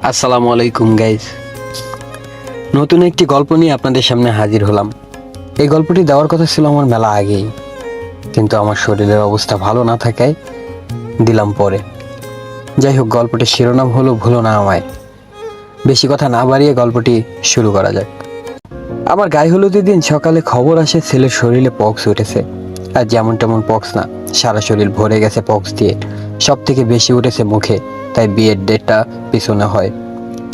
আসসালামু আলাইকুম গাইজ। নতুন একটি গল্প নিয়ে আপনাদের সামনে হাজির হলাম। এই গল্পটি দেওয়ার কথা ছিল আমার মেলা আগেই, কিন্তু আমার শরীরের অবস্থা ভালো না থাকায় দিলাম পরে। যাই হোক, গল্পটির শিরোনাম হলো ভুলো না আমায়। বেশি কথা না বাড়িয়ে গল্পটি শুরু করা যাক। আমার গায়ে হলুদের দিন সকালে খবর আসে ছেলের শরীরে পক্স উঠেছে। আর যেমন তেমন পক্স না, সারা শরীর ভরে গেছে পক্স দিয়ে। সব থেকে বেশি উঠেছে মুখে, তাই বিয়ের ডেটটা পিছনে হয়।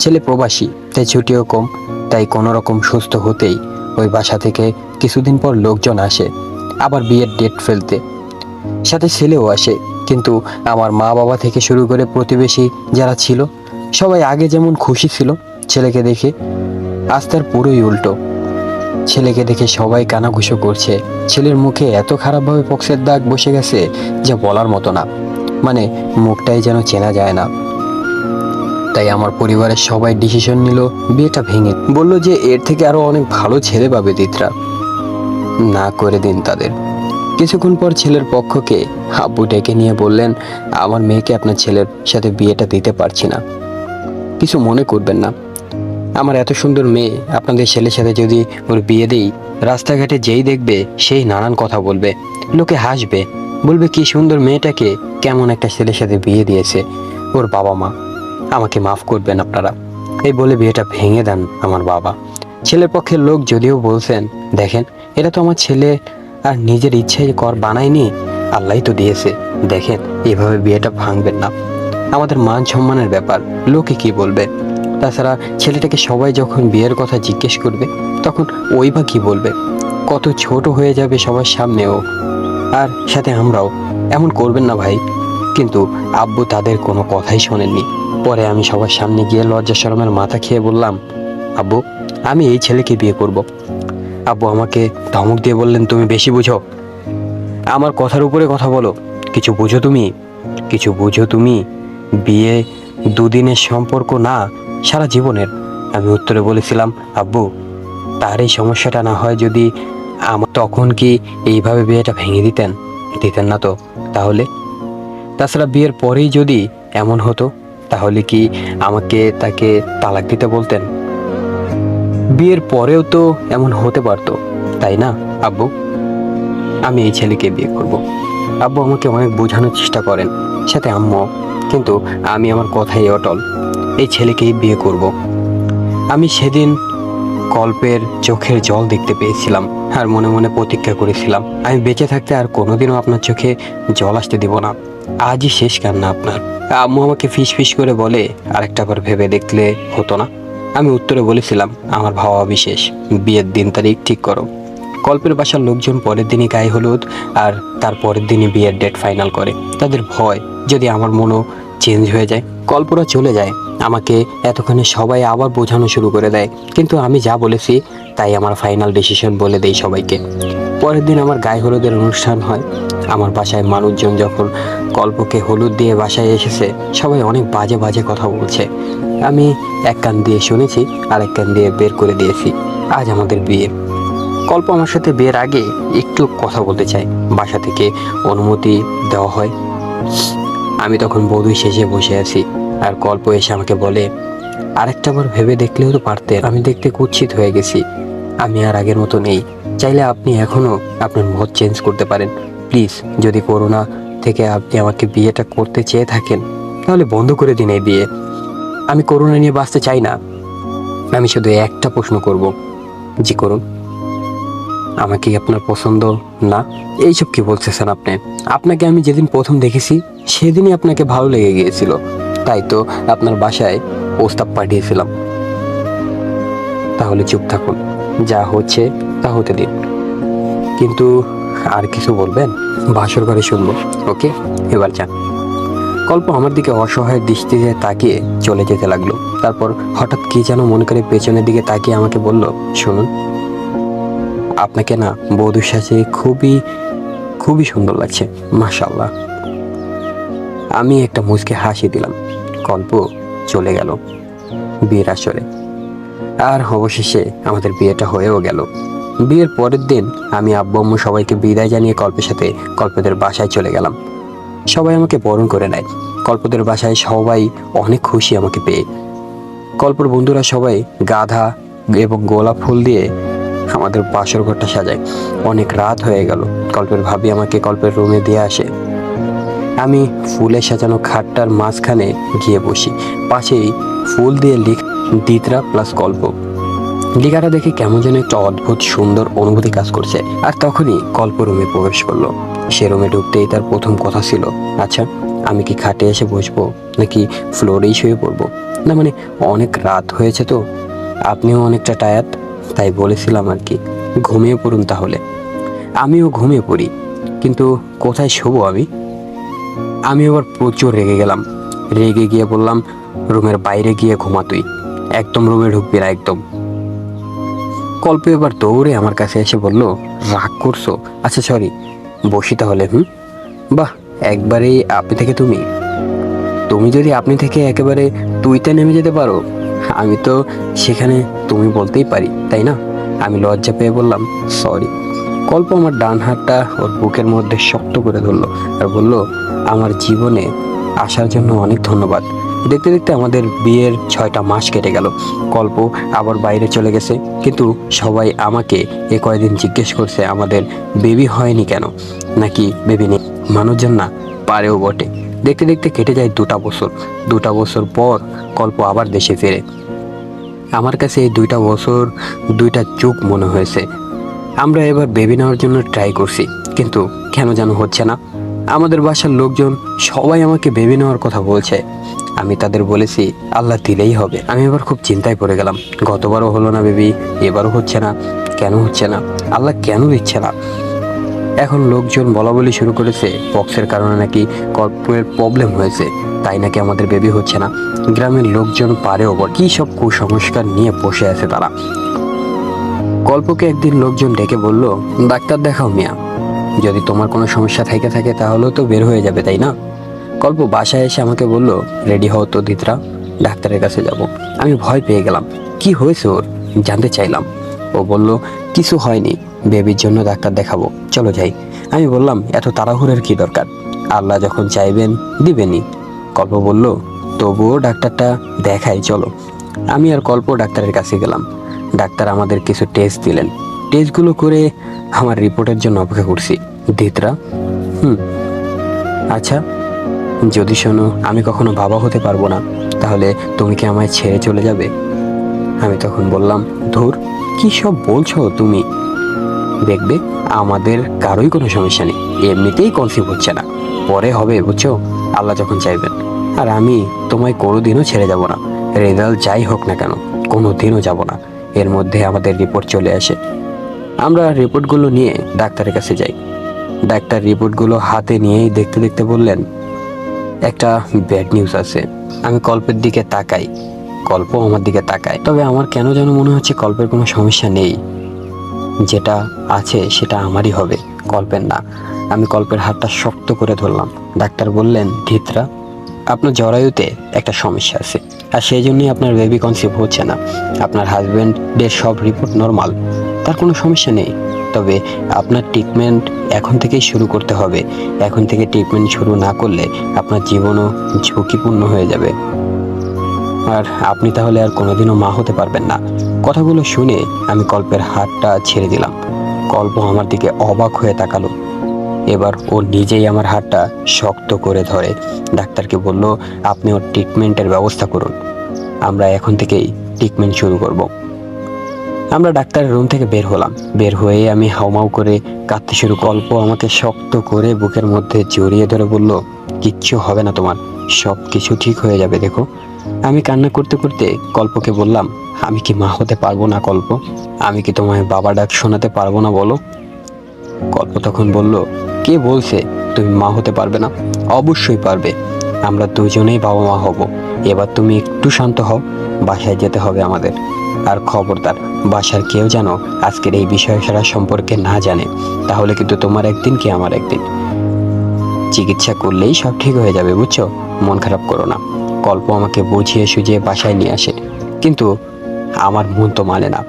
ছেলে প্রবাসী, তাই ছুটিও কম। তাই কোনো রকম সুস্থ হতেই ওই বাসা থেকে কিছুদিন পর লোকজন আসে আবার বিয়ের ডেট ফেলতে। সাথে ছেলেও আসে, কিন্তু আমার মা বাবা থেকে শুরু করে প্রতিবেশী যারা ছিল সবাই আগে যেমন খুশি ছিল ছেলেকে দেখে, আজ তার পুরোই উল্টো। ছেলেকে দেখে সবাই কানাঘুষো করছে। ছেলের মুখে এত খারাপভাবে পক্সের দাগ বসে গেছে যা বলার মতো না, মানে মুখটাই যেন চেনা যায় না। তাই আমার পরিবারের সবাই ডিসিশন নিল বিয়েটা ভেঙে, বলল যে এর থেকে আরো অনেক ভালো ছেলে পাবে দিতরা, না করে দিন তাদের। কিছুক্ষণ পর ছেলের পক্ষকে আব্বু ডেকে নিয়ে বললেন, আমার মেয়েকে আপনার ছেলের সাথে বিয়েটা দিতে পারছি না, কিছু মনে করবেন না। আমার এত সুন্দর মেয়ে আপনাদের ছেলের সাথে যদি ওর বিয়ে দিই, রাস্তাঘাটে যেই দেখবে সেই নানান কথা বলবে, লোকে হাসবে, বলবে কি সুন্দর মেয়েটাকে কেমন একটা ছেলের সাথে বিয়ে দিয়েছে ওর বাবা মা, আমাকে মাফ করবেন আপনারা। এই বলে বিয়েটা ভেঙে দেন আমার বাবা। ছেলের পক্ষের লোক যদিও বলছেন, দেখেন এটা তো আমার ছেলে আর নিজের ইচ্ছায় কর বানায়নি, আল্লাহই তো দিয়েছে, দেখেন এভাবে বিয়েটা ভাঙবেন না, আমাদের মান সম্মানের ব্যাপার, লোকে কি বলবে। তাছাড়া ছেলেটাকে সবাই যখন বিয়ের কথা জিজ্ঞেস করবে তখন ওই বা কি বলবে, কত ছোট হয়ে যাবে সবার সামনেও, আর সাথে আমরাও। এমন করবেন না ভাই। কিন্তু আব্বু তাদের কোনো কথাই শোনেননি। পরে আমি সবার সামনে গিয়ে লজ্জা শরমের মাথা খেয়ে বললাম, আব্বু আমি এই ছেলেকে বিয়ে করব। আব্বু আমাকে ধমক দিয়ে বললেন, তুমি বেশি বুঝো, আমার কথার উপরে কথা বলো, কিছু বুঝো তুমি, কিছু বুঝো তুমি, বিয়ে দুদিনের সম্পর্ক না, সারা জীবনের। আমি উত্তরে বলেছিলাম, আব্বু তার এই সমস্যাটা না হয় যদি আমার, তখন কি এইভাবে বিয়েটা ভেঙে দিতেন? দিতেন না তো? তাহলে তাছাড়া বিয়ের পরেই যদি এমন হতো তাহলে কি আমাকে তাকে তালাক দিতে বলতেন? বিয়ের পরেও তো এমন হতে পারতো, তাই না আব্বু? আমি এই ছেলেকে বিয়ে করব। আব্বু আমাকে অনেক বোঝানোর চেষ্টা করেন, সাথে আম্মু, কিন্তু আমি আমার কথাই অটল, এই ছেলেকেই বিয়ে করব। আমি সেদিন কল্পের চোখের জল দেখতে পেয়েছিলাম আর মনে মনে প্রতিজ্ঞা করেছিলাম, আমি বেঁচে থাকতে আর কোনোদিনও আপনার চোখে জল আসতে দিব না, আজই শেষ কান্না আপনার। আম্মু আমাকে ফিস ফিস করে বলে, আরেকটা বার ভেবে দেখলে হতো না? আমি উত্তরে বলেছিলাম, আমার ভাবা বিশেষ, বিয়ের দিন তারিখ ঠিক করো। কল্পের বাসার লোকজন পরের দিনই গায়ে হলুদ আর তার পরের দিনই বিয়ের ডেট ফাইনাল করে। তাদের ভয় যদি আমার মনও চেঞ্জ হয়ে যায়, কল্পনা চলে যায়, আমাকে এতক্ষণে সবাই আবার বোঝানো শুরু করে দেয়। কিন্তু আমি যা বলেছি তাই আমার ফাইনাল ডিসিশন বলে দেই সবাইকে। পরের দিন আমার গায়ে হলুদের অনুষ্ঠান হয়। আমার বাসায় মানুষজন যখন কল্পকে হলুদ দিয়ে বাসায় এসেছে, সবাই অনেক বাজে বাজে কথা বলছে। আমি এক কান দিয়ে শুনেছি আর এক কান দিয়ে বের করে দিয়েছি। আজ আমাদের বিয়ে। কল্প আমার সাথে বিয়ের আগে একটু কথা বলতে চায়, বাসা থেকে অনুমতি দেওয়া হয়। আমি তখন বধূ শেষে বসে আছি আর কল্প এসে আমাকে বলে, আরেকটা বার ভেবে দেখলেও তো পারতেন, আমি দেখতে কুৎসিত হয়ে গেছি, আমি আর আগের মতো নেই, চাইলে আপনি এখনো আপনার মত চেঞ্জ করতে পারেন, প্লিজ। যদি করোনা থেকে আপনি আমাকে বিয়েটা করতে চেয়ে থাকেন তাহলে বন্ধ করে দিন এই বিয়ে। আমি করোনা নিয়ে বাঁচতে চাই না। আমি শুধু একটা প্রশ্ন করব, জি করুন, আমাকে আপনার পছন্দ না? এইসব কি বলতেছেন আপনি? আপনাকে আমি যেদিন প্রথম দেখেছি সেদিনই আপনাকে ভালো লেগে গিয়েছিল, তাই তো আপনার বাসায় প্রস্তাব পাঠিয়েছিলাম। তাহলে চুপ থাকুন, যা হচ্ছে তা হতে দিন। কিন্তু আর কিছু বলবেন? বাসর ঘরে শুনবো, ওকে? এবার যান। কল্প আমার দিকে অসহায় দৃষ্টিতে তাকিয়ে চলে যেতে লাগলো। তারপর হঠাৎ কি যেন মনে করে পেছনের দিকে তাকিয়ে আমাকে বলল, শুনুন, আপনাকে না বধূর সাথে খুবই খুবই সুন্দর লাগছে, মাশাআল্লাহ। আমি একটা মুচকে হাসি দিলাম। কল্প চলে গেল বিয়ের আসরে, আর অবশেষে আমাদের বিয়েটা হয়েও গেল। বিয়ের পরের দিন আমি আব্বু আম্মু সবাইকে বিদায় জানিয়ে কল্পের সাথে কল্পদের বাসায় চলে গেলাম। সবাই আমাকে বরণ করে নেয়। কল্পদের বাসায় সবাই অনেক খুশি আমাকে পেয়ে। কল্পর বন্ধুরা সবাই গাধা এবং গোলাপ ফুল দিয়ে আমাদের বাসর ঘরটা সাজায়। অনেক রাত হয়ে গেল। কল্পের ভাবি আমাকে কল্পের রুমে দিয়ে আসে। আমি ফুলে সাজানো খাটটার মাঝখানে গিয়ে বসি। পাশেই ফুল দিয়ে দিতরা প্লাস কল্প। লেখাটা দেখে কেমন যেন একটা অদ্ভুত সুন্দর অনুভূতি কাজ করছে। আর তখনই কল্প রুমে প্রবেশ করলো। সে রুমে ঢুকতেই তার প্রথম কথা ছিল, আচ্ছা আমি কি খাটে এসে বসবো নাকি ফ্লোরেই শুয়ে পড়বো? না মানে অনেক রাত হয়েছে তো, আপনিও অনেকটা টায়ার্ড, তাই বলেছিলাম আর কি ঘুমিয়ে পড়ুন তাহলে। আমিও ঘুমিয়ে পড়ি, কিন্তু কোথায় শোবো আমি আবার প্রচুর রেগে গেলাম। রেগে গিয়ে বললাম, রুমের বাইরে গিয়ে ঘুমা তুই, একদম রুমে ঢুকবি না একদম। কল্প এবার দৌড়ে আমার কাছে এসে বলল, রাগ করছো? আচ্ছা সরি, বসি তাহলে। বাহ, একবারেই আপনি থেকে তুমি। তুমি যদি আপনি থেকে একেবারে তুইতে নেমে যেতে পারো, আমি তো সেখানে তুমি বলতেই পারি, তাই না? আমি লজ্জা পেয়ে বললাম, সরি। কল্প আমার ডান হাতটা ওর বুকের মধ্যে শক্ত করে ধরলো আর বলল, আমার জীবনে আসার জন্য অনেক ধন্যবাদ। দেখতে দেখতে আমাদের বিয়ের 6টা মাস কেটে গেল। কল্প আবার বাইরে চলে গেছে, কিন্তু সবাই আমাকে এ কয়দিন জিজ্ঞেস করছে আমাদের বেবি হয়নি কেন, নাকি বেবি নেই। মানুষজন না পারেও বটে। দেখতে দেখতে কেটে যায় 2টা বছর। 2টা বছর পর কল্প আবার দেশে ফেরে। আমার কাছে এই 2টা বছর 2টা যুগ মনে হয়েছে। আমরা এবার বেবি নেওয়ার জন্য ট্রাই করছি, কিন্তু কেন যেন হচ্ছে না। আমাদের বাসার লোকজন সবাই আমাকে বেবি নেওয়ার কথা বলছে। আমি তাদের বলেছি আল্লাহ দিলেই হবে। আমি এবার খুব চিন্তায় পড়ে গেলাম। গতবারও হলো না বেবি, এবারও হচ্ছে না। কেন হচ্ছে না? আল্লাহ কেন দিচ্ছে না? এখন লোকজন বলা বলি শুরু করেছে পক্সের কারণে নাকি কর্পোরের প্রবলেম হয়েছে, তাই নাকি আমাদের বেবি হচ্ছে না। গ্রামের লোকজন পারেও কি সব কুসংস্কার নিয়ে বসে আছে তারা। কল্পকে একদিন লোকজন ডেকে বলল, ডাক্তার দেখাও মিয়া, যদি তোমার কোনো সমস্যা থেকে থাকে তাহলেও তো বের হয়ে যাবে, তাই না? কল্প বাসায় এসে আমাকে বলল, রেডি হও তো দিতরা, ডাক্তারের কাছে যাব। আমি ভয় পেয়ে গেলাম। কি হয়েছে ওর জানতে চাইলাম। ও বলল, কিছু হয়নি, বেবির জন্য ডাক্তার দেখাবো, চলো যাই। আমি বললাম, এত তাড়াহুড়োর কি দরকার? আল্লাহ যখন চাইবেন দিবেনই। কল্প বলল, তবুও ডাক্তারটা দেখাই চলো। আমি আর কল্প ডাক্তারের কাছে গেলাম। ডাক্তার আমাদের কিছু টেস্ট দিলেন। টেস্টগুলো করে আমার রিপোর্টের জন্য অপেক্ষা করছি। দিতরা, আচ্ছা যদি শোনো আমি কখনো বাবা হতে পারবো না, তাহলে তুমি কি আমায় ছেড়ে চলে যাবে? আমি তখন বললাম, ধুর কি সব বলছো তুমি? দেখবে আমাদের কারোই কোনো সমস্যা নেই, এমনিতেই কনসিভ হচ্ছে না, পরে হবে বুঝছো, আল্লাহ যখন চাইবেন। আর আমি তোমায় কোনোদিনও ছেড়ে যাব না, রেজাল্ট যাই হোক না কেন কোনোদিনও যাব না। এর মধ্যে আমাদের রিপোর্ট চলে আসে। আমরা রিপোর্টগুলো নিয়ে ডাক্তারের কাছে যাই। ডাক্তার রিপোর্টগুলো হাতে নিয়েই দেখতে দেখতে বললেন, একটা ব্যাড নিউজ আছে। আমি কল্পের দিকে তাকাই, কল্প আমার দিকে তাকায়। তবে আমার কেন যেন মনে হচ্ছে কল্পের কোনো সমস্যা নেই, যেটা আছে সেটা আমারই হবে, কল্পের না। আমি কল্পের হাতটা শক্ত করে ধরলাম। ডাক্তার বললেন, ধিতরা, আপনার জরায়ুতে একটা সমস্যা আছে, আর সেই জন্যই আপনার বেবি কনসিভ হচ্ছে না। আপনার হাজব্যান্ডের সব রিপোর্ট নর্মাল, তার কোনো সমস্যা নেই। তবে আপনার ট্রিটমেন্ট এখন থেকেই শুরু করতে হবে। এখন থেকে ট্রিটমেন্ট শুরু না করলে আপনার জীবনও ঝুঁকিপূর্ণ হয়ে যাবে, আর আপনি তাহলে আর কোনোদিনও মা হতে পারবেন না। কথাগুলো শুনে আমি কল্পের হাতটা ছেড়ে দিলাম। কল্প আমার দিকে অবাক হয়ে তাকালো। এবার ও নিজেই আমার হাতটা শক্ত করে ধরে ডাক্তারকে বলল, আপনি ওর ট্রিটমেন্টের ব্যবস্থা করুন, আমরা এখন থেকেই ট্রিটমেন্ট শুরু করব। আমরা ডাক্তারের রুম থেকে বের হলাম। বের হয়ে আমি হাউমাউ করে কাঁদতে শুরু। কল্প আমাকে শক্ত করে বুকের মধ্যে জড়িয়ে ধরে বলল, কিচ্ছু হবে না তোমার, সব কিছু ঠিক হয়ে যাবে দেখো। আমি কান্না করতে করতে কল্পকে বললাম, আমি কি মা হতে পারবো না কল্প? আমি কি তোমায় বাবা ডাক শোনাতে পারবো না বলো? কল্প তখন বলল, কে বলছে তুমি মা হতে পারবে না? অবশ্যই পারবে, আমরা দুজনেই বাবা মা হব। এবার তুমি একটু শান্ত হও, বাসায় যেতে হবে আমাদের। আর খবরদার বাসার কেউ যেন আজকের এই বিষয়টা সম্পর্কে না জানে, তাহলে কিন্তু তোমার একদিন কি আমার একদিন। চিকিৎসা করলেই সব ঠিক হয়ে যাবে বুঝছো, মন খারাপ করো না। কল্প আমাকে বুঝিয়ে সুঝিয়ে বাসায় নিয়ে আসে, কিন্তু আমার মন তো মানে না।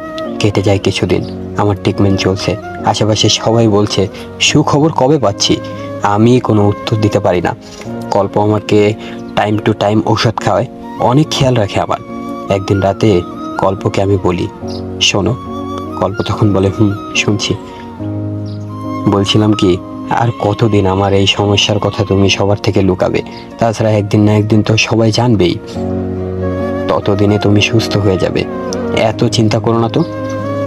কেটে যায় কিছুদিন, আমার ট্রিটমেন্ট চলছে, আশেপাশে সবাই বলছে সুখবর কবে পাচ্ছি, আমি কোনো উত্তর দিতে পারি না। কল্প আমাকে টাইম টু টাইম ঔষধ খাওয়ায়, অনেক খেয়াল রাখে আমার। একদিন রাতে কল্পকে আমি বলি, শোনো। কল্প তখন বলে, শুনছি। বলছিলাম কি, আর কতদিন আমার এই সমস্যার কথা তুমি সবার থেকে লুকাবে? তাছাড়া একদিন না একদিন তো সবাই জানবেই। ততদিনে তুমি সুস্থ হয়ে যাবে। এত চিন্তা করো না তো।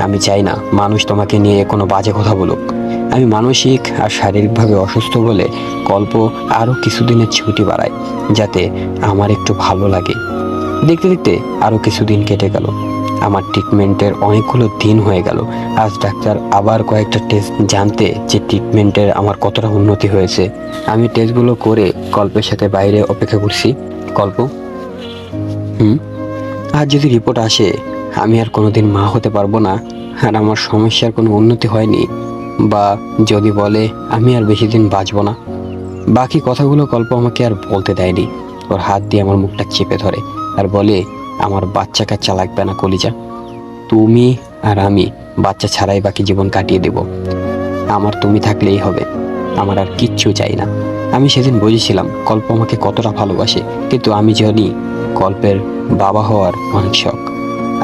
আমি চাই না মানুষ তোমাকে নিয়ে কোনো বাজে কথা বলুক। আমি মানসিক আর শারীরিকভাবে অসুস্থ বলে কল্প আরও কিছুদিনের ছুটি বাড়ায়, যাতে আমার একটু ভালো লাগে। দেখতে দেখতে আরও কিছুদিন কেটে গেল। আমার ট্রিটমেন্টের অনেকগুলো দিন হয়ে গেল। আজ ডাক্তার আবার কয়েকটা টেস্ট জানতে যে ট্রিটমেন্টের আমার কতটা উন্নতি হয়েছে। আমি টেস্টগুলো করে কল্পের সাথে বাইরে অপেক্ষা করছি। কল্প, আর যদি রিপোর্ট আসে আমি আর কোনোদিন মা হতে পারবো না, আর আমার সমস্যার কোনো উন্নতি হয়নি, বা যদি বলে আমি আর বেশি দিন বাঁচবো না, বাকি কথাগুলো কল্প আমাকে আর বলতে দেয়নি। ওর হাত দিয়ে আমার মুখটা চেপে ধরে আর বলে, আমার বাচ্চা কাচ্চা লাগবে না কলিজা। তুমি আর আমি বাচ্চা ছাড়াই বাকি জীবন কাটিয়ে দেব। আমার তুমি থাকলেই হবে, আমার আর কিচ্ছু চাই না। আমি সেদিন বুঝেছিলাম কল্প আমাকে কতটা ভালোবাসে, কিন্তু আমি জানি কল্পের বাবা হওয়ার অনেক শখ,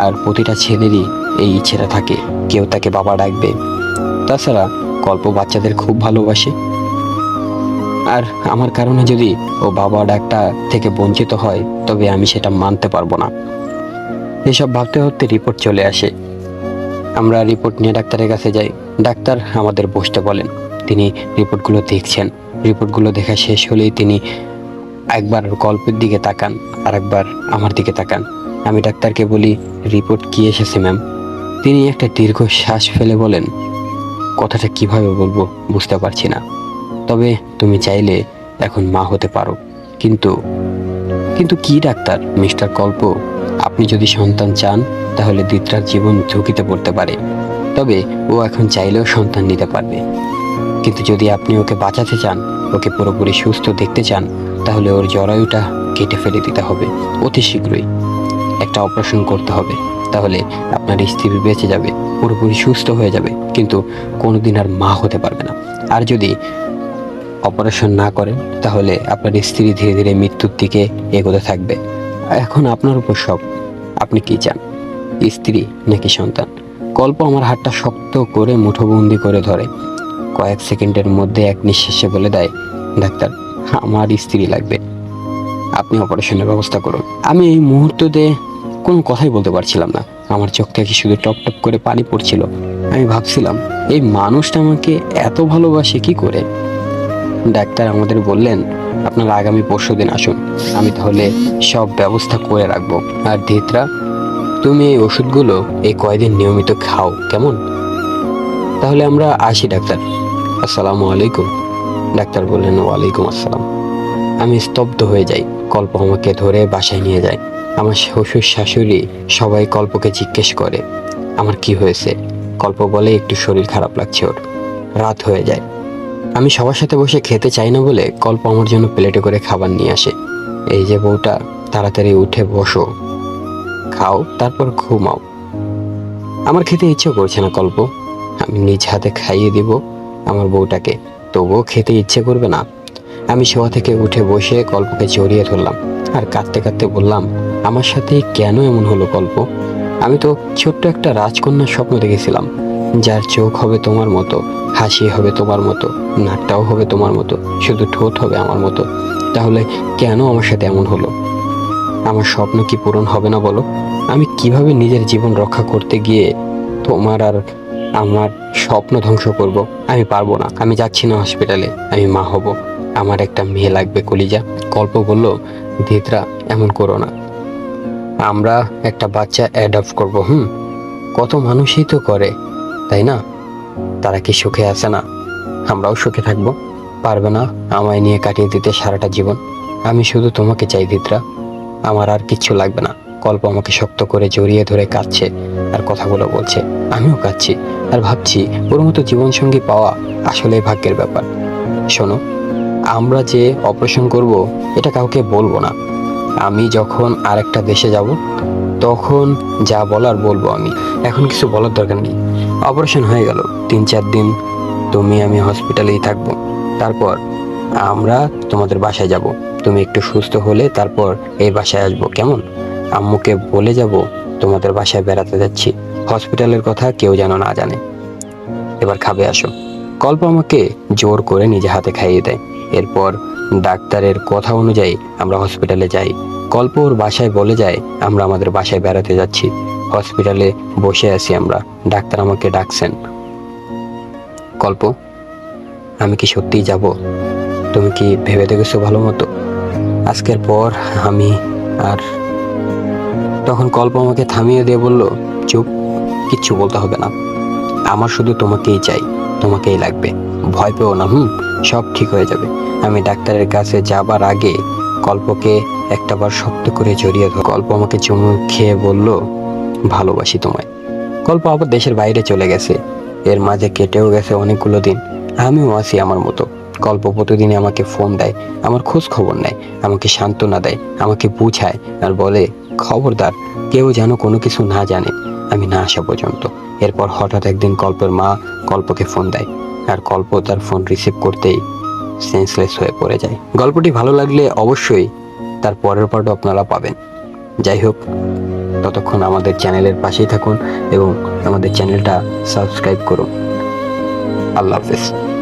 আর প্রতিটা ছেলেরই এই ইচ্ছেটা থাকে কেউ তাকে বাবা ডাকবে। তাছাড়া কল্প বাচ্চাদের খুব ভালোবাসে, আর আমার কারণে যদি ও বাবা ডাকটা থেকে বঞ্চিত হয় তবে আমি সেটা মানতে পারবো না। এসব ভাবতে ভাবতে রিপোর্ট চলে আসে। আমরা রিপোর্ট নিয়ে ডাক্তারের কাছে যাই। ডাক্তার আমাদের বসতে বলেন। তিনি রিপোর্টগুলো দেখছেন। রিপোর্টগুলো দেখা শেষ হলেই তিনি একবার কল্পের দিকে তাকান, আর একবার আমার দিকে তাকান। আমি ডাক্তারকে বলি, রিপোর্ট কি এসেছে ম্যাম? তিনি একটা দীর্ঘ শ্বাস ফেলে বলেন, কথাটা কিভাবে বলবো বুঝতে পারছি না, তবে তুমি চাইলে এখন মা হতে পারো। কিন্তু কিন্তু কি ডাক্তার? মিস্টার কল্প, আপনি যদি সন্তান চান তাহলে দিত্রার জীবন ঝুঁকিতে পড়তে পারে, তবে ও এখন চাইলেও সন্তান নিতে পারবে। কিন্তু যদি আপনি ওকে বাঁচাতে চান, ওকে পুরোপুরি সুস্থ দেখতে চান, তাহলে ওর জরায়ুটা কেটে ফেলে দিতে হবে অতি শীঘ্রই। একটা অপারেশন করতে হবে, তাহলে আপনার স্ত্রী বেঁচে যাবে, পুরোপুরি সুস্থ হয়ে যাবে, কিন্তু কোনোদিন আর মা হতে পারবে না। আর যদি অপারেশন না করেন তাহলে আপনার স্ত্রী ধীরে ধীরে মৃত্যুর দিকে এগোতে থাকবে। এখন আপনার উপর সব, আপনি কি চান, স্ত্রী নাকি সন্তান? কল্প আমার হাতটা শক্ত করে মুঠোবন্দি করে ধরে। কয়েক সেকেন্ডের মধ্যে এক নিঃশ্বাসে বলে দেয়, ডাক্তার, আমার স্ত্রী লাগবে, আপনি অপারেশনের ব্যবস্থা করুন। আমি এই মুহূর্তে কোনো কথাই বলতে পারছিলাম না। আমার চোখ থেকে শুধু টপ টপ করে পানি পড়ছিল। আমি ভাবছিলাম, এই মানুষটা আমাকে এত ভালোবাসে কি করে? ডাক্তার আমাদের বললেন, আপনারা আগামী পরশুদিন আসুন, আমি তাহলে সব ব্যবস্থা করে রাখবো। আর ধীত্রা, তুমি এই ওষুধগুলো এই কয়দিন নিয়মিত খাও, কেমন? তাহলে আমরা আসি ডাক্তার। আসসালামু আলাইকুম। ডাক্তার বললেন, ওয়ালাইকুম আসসালাম। আমি স্তব্ধ হয়ে যাই। কল্প আমাকে ধরে বাসায় নিয়ে যায়। আমার শ্বশুর শাশুড়ি সবাই কল্পকে জিজ্ঞেস করে আমার কি হয়েছে। কল্প বলে, একটু শরীর খারাপ লাগছে ওর। রাত হয়ে যায়। আমি সবার সাথে বসে খেতে চাই না বলে কল্প আমার জন্য প্লেটে করে খাবার নিয়ে আসে। এই যে বউটা, তাড়াতাড়ি উঠে বসো, খাও, তারপর ঘুমাও। আমার খেতে ইচ্ছে করছে না কল্প। আমি নিজ হাতে খাইয়ে দিব আমার বউটাকে, তবুও খেতে ইচ্ছে করবে না। আমি শোয়া থেকে উঠে বসে কল্পকে জড়িয়ে ধরলাম আর কাঁদতে কাঁদতে বললাম, আমার সাথে কেন এমন হলো কল্প? আমি তো ছোট্ট একটা রাজকন্যার স্বপ্ন দেখেছিলাম, যার চোখ হবে তোমার মতো, হাসি হবে তোমার মতো, নাকটাও হবে তোমার মতো, শুধু ঠোঁট হবে আমার মতো। তাহলে কেন আমার সাথে এমন হলো? আমার স্বপ্ন কি পূরণ হবে না বলো? আমি কিভাবে নিজের জীবন রক্ষা করতে গিয়ে তোমার আর আমার স্বপ্ন ধ্বংস করব? আমি পারবো না। আমি যাচ্ছি না হসপিটালে, আমি মা হব। আমার একটা মেয়ে লাগবে কলিজা। কল্প বলল, ধীত্রা, এমন করো না, আমরা একটা বাচ্চা অ্যাডপ্ট করব। কত মানুষই তো করে, তাই না? তারা কি সুখে আছে না? আমরাও সুখে থাকবো। পারবে না আমায় নিয়ে কাটিয়ে দিতে সারাটা জীবন? আমি শুধু তোমাকে চাই ধীত্রা, আমার আর কিচ্ছু লাগবে না। কল্প আমাকে শক্ত করে জড়িয়ে ধরে কাঁদছে আর কথাগুলো বলছে। আমিও কাঁদছি আর ভাবছি, ওর মতো জীবনসঙ্গী পাওয়া আসলে ভাগ্যের ব্যাপার। শোনো, আমরা যে অপারেশন করব এটা কাউকে বলবো না। আমি যখন আরেকটা দেশে যাব তখন যা বলার বলবো। আমি এখন কিছু বলার দরকার নেই। অপারেশন হয়ে গেল, 3-4 দিন তুমি আমি হসপিটালেই থাকবো। তারপর আমরা তোমাদের বাসায় যাব। তুমি একটু সুস্থ হলে তারপর এই বাসায় আসবো, কেমন? আম্মুকে বলে যাব তোমাদের বাসায় বেড়াতে যাচ্ছি, হসপিটালের কথা কেউ যেন না জানে। এবার খাবে আসো। কল্প আমাকে জোর করে নিজে হাতে খাইয়ে দেয়। এরপর ডাক্তারের কথা অনুযায়ী আমরা হসপিটালে যাই। কল্প ওর বাসায় বলে যায় আমরা আমাদের বাসায় বেড়াতে যাচ্ছি। হসপিটালে বসে আছি আমরা, ডাক্তার আমাকে ডাকছেন। কল্প, আমি কি সত্যিই যাব? তুমি কি ভেবে দেখেছো ভালো মতো? আজকের পর আমি আর তখন কল্প আমাকে থামিয়ে দিয়ে বলল, চুপ, কিচ্ছু বলতে হবে না। আমার শুধু তোমাকেই চাই, তোমাকেই লাগবে। ভয় পেও না, সব ঠিক হয়ে যাবে। আমি ডাক্তারের কাছে যাবার আগে কল্পকে একটাবার শক্ত করে জড়িয়ে ধর। কল্প আমাকে চুমু খেয়ে বলল, ভালোবাসি তোমায়। কল্প আবার দেশের বাইরে চলে গেছে। এর মাঝে কেটেও গেছে অনেকগুলো দিন। আমিও আছি আমার মতো। কল্প প্রতিদিনই আমাকে ফোন দেয়, আমার খোঁজ খবর নেয়, আমাকে সান্ত্বনা দেয়, আমাকে বুঝায় আর বলে, খবরদার কেউ যেন কোনো কিছু না জানে আমি না আসা পর্যন্ত। এরপর হঠাৎ একদিন কল্পের মা কল্পকে ফোন দেয়, আর কল্প তার ফোন রিসিভ করতেই সেন্সলেস হয়ে পড়ে যায়। গল্পটি ভালো লাগলে অবশ্যই তার পরের পার্টও আপনারা পাবেন। যাই হোক, ততক্ষণ আমাদের চ্যানেলের পাশেই থাকুন এবং আমাদের চ্যানেলটা সাবস্ক্রাইব করুন। আল্লাহ হাফেজ।